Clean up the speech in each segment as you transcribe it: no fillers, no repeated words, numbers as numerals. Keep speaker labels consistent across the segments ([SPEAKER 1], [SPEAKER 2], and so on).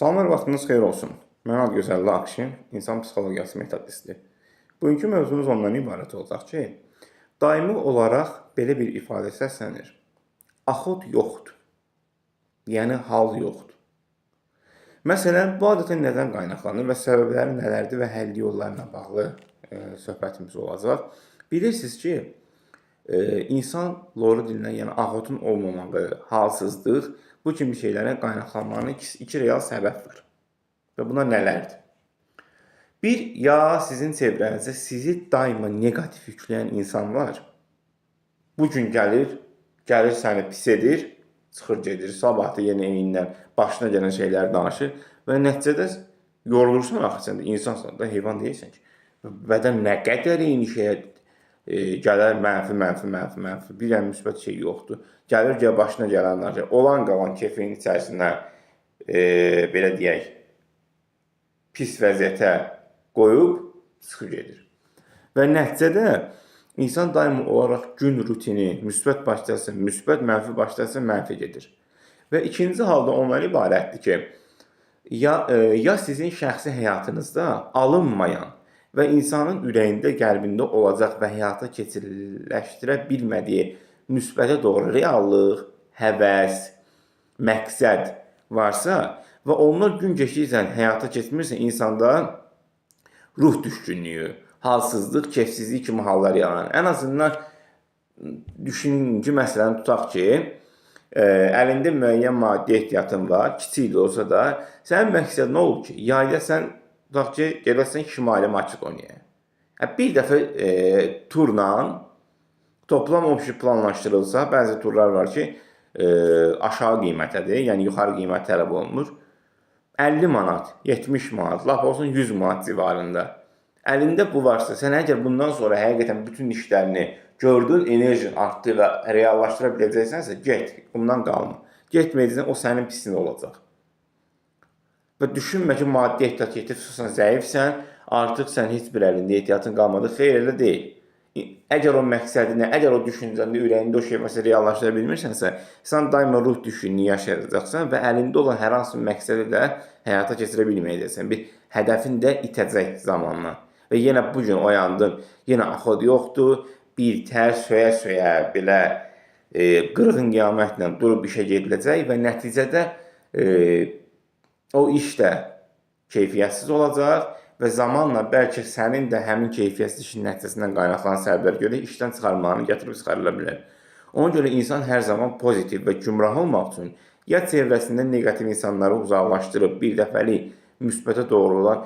[SPEAKER 1] Salamlar, vaxtınız xeyir olsun. Mən Adgözəlli Akşin, insan psixologiyası metodisti. Bugünkü mövzumuz ondan ibarət olacaq ki, daimi olaraq belə bir ifadə səslənir. Axot yoxdur. Yəni, hal yoxdur. Məsələn, bu adətən nədən qaynaqlanır və səbəbləri nələrdir və həll yollarına bağlı söhbətimiz olacaq. Bilirsiniz ki, insan loru dilindən, yəni axotun olmamağı, halsızlıq, bu kimi şeylərə qaynaqlanmanın iki real səbəb var. Və bunlar nələrdir? Bir, ya sizin çevrənizdə sizi daima negativ yükləyən insan var. Bu gün gəlir səni pis edir, çıxır gedir, sabah da yenə eynindən başına gələn şeylər danışır və nəticədə yorulursan axı sən də, insansan da, heyvan deyilsən ki. Bədən nə qədər eyni şeyə gələr mənfi, bir ən müsbət şey yoxdur. Gəlir başına gələnlər, olan qalan kefin içərisində belə deyək, pis vəziyyətə qoyub çıxır gedir. Və nəticədə insan daimi olaraq gün rutini müsbət başlasın, müsbət, mənfi başlasın, mənfi gedir. Və ikinci halda ondan ibarətdir ki, ya sizin şəxsi həyatınızda alınmayan və insanın ürəyində, qəlbində olacaq və həyata keçiriləşdirə bilmədiyi müsbətə doğru reallıq, həvəs, məqsəd varsa və onlar gün keçirsən, həyata keçmirsə, insanda ruh düşkünlüyü, halsızlıq, kefsizlik kimi hallar yaranır. Ən azından düşüncü məsələni tutaq ki, əlində müəyyən maddi ehtiyatın var, kiçik də olsa da, sənin məqsəd nə olub ki, yayda sən tutaq ki, gələsən şimali maçıq oynayaq. Bir dəfə turla toplam obşi planlaşdırılsa, bəzi turlar var ki, aşağı qiymətədir, yəni yuxarı qiymət tələb olunur. 50 manat, 70 manat, lap olsun 100 manat civarında. Əlində bu varsa, sən əgər bundan sonra həqiqətən bütün işlərini gördün, enerjin artdı və reallaşdıra biləcəksənsə, get, bundan qalma. Getməyəcəksən, o sənin pisin olacaq. Və düşünmə ki, maddi ehtiyat yetirsən, zəifsən, artıq sən heç bir əlində ehtiyatın qalmadı. Xeyr, elə deyil. Əgər o məqsədini, əgər o düşüncəndə, ürəyində o şey məsələ reallaşdıra bilmirsənsə, sən daima ruh düşünlüyü yaşayacaqsan və əlində olan hər hansı məqsədi də həyata keçirə bilməyəcəksən. Bir hədəfin də itəcək zamanla. Və yenə bugün oyandın, yenə axod yoxdur, bir tər söyə-söyə, belə qırğın qiyamətlə durub işə gediləcək və nəticədə o iş də keyfiyyətsiz olacaq və zamanla bəlkə sənin də həmin keyfiyyətsiz işin nəticəsindən qaynaqlanan səbəblər görə işdən çıxarmağını gətirib çıxarıla bilər. Ona görə insan hər zaman pozitiv və gümrah olmaq üçün ya çevrəsində negativ insanları uzaqlaşdırıb bir dəfəlik müsbətə doğru olan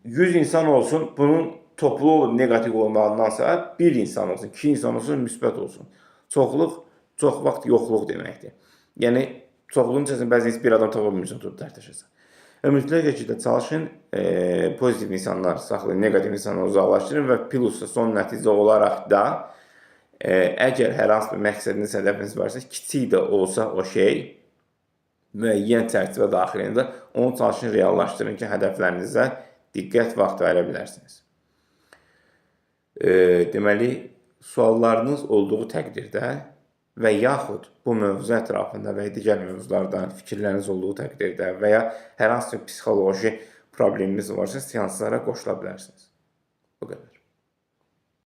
[SPEAKER 1] 100 insan olsun, bunun toplu negativ olmağındansa bir insan olsun, 2 insan olsun, müsbət olsun. Çoxluq, çox vaxt yoxluq deməkdir. Yəni, çoxluğun içərisində bəzi bir adam tapa bilmirsən, tutub tərtəşəsən. Və mütləq şəkildə çalışın, pozitiv insanlar saxlayın, negativ insanları uzaqlaşdırın və plusda son nəticə olaraq da əgər hər hansı bir məqsədiniz, hədəfiniz varsa, kiçik də olsa o şey müəyyən çərçivə daxilində onu çalışın reallaşdırın ki, hədəflərinizə diqqət vaxt verə bilərsiniz. Deməli, suallarınız olduğu təqdirdə və yaxud bu mövzu ətrafında və digər mövzulardan fikirləriniz olduğu təqdirdə və ya hər hansı psixoloji probleminiz varsa, seanslara qoşula bilərsiniz. Bu qədər.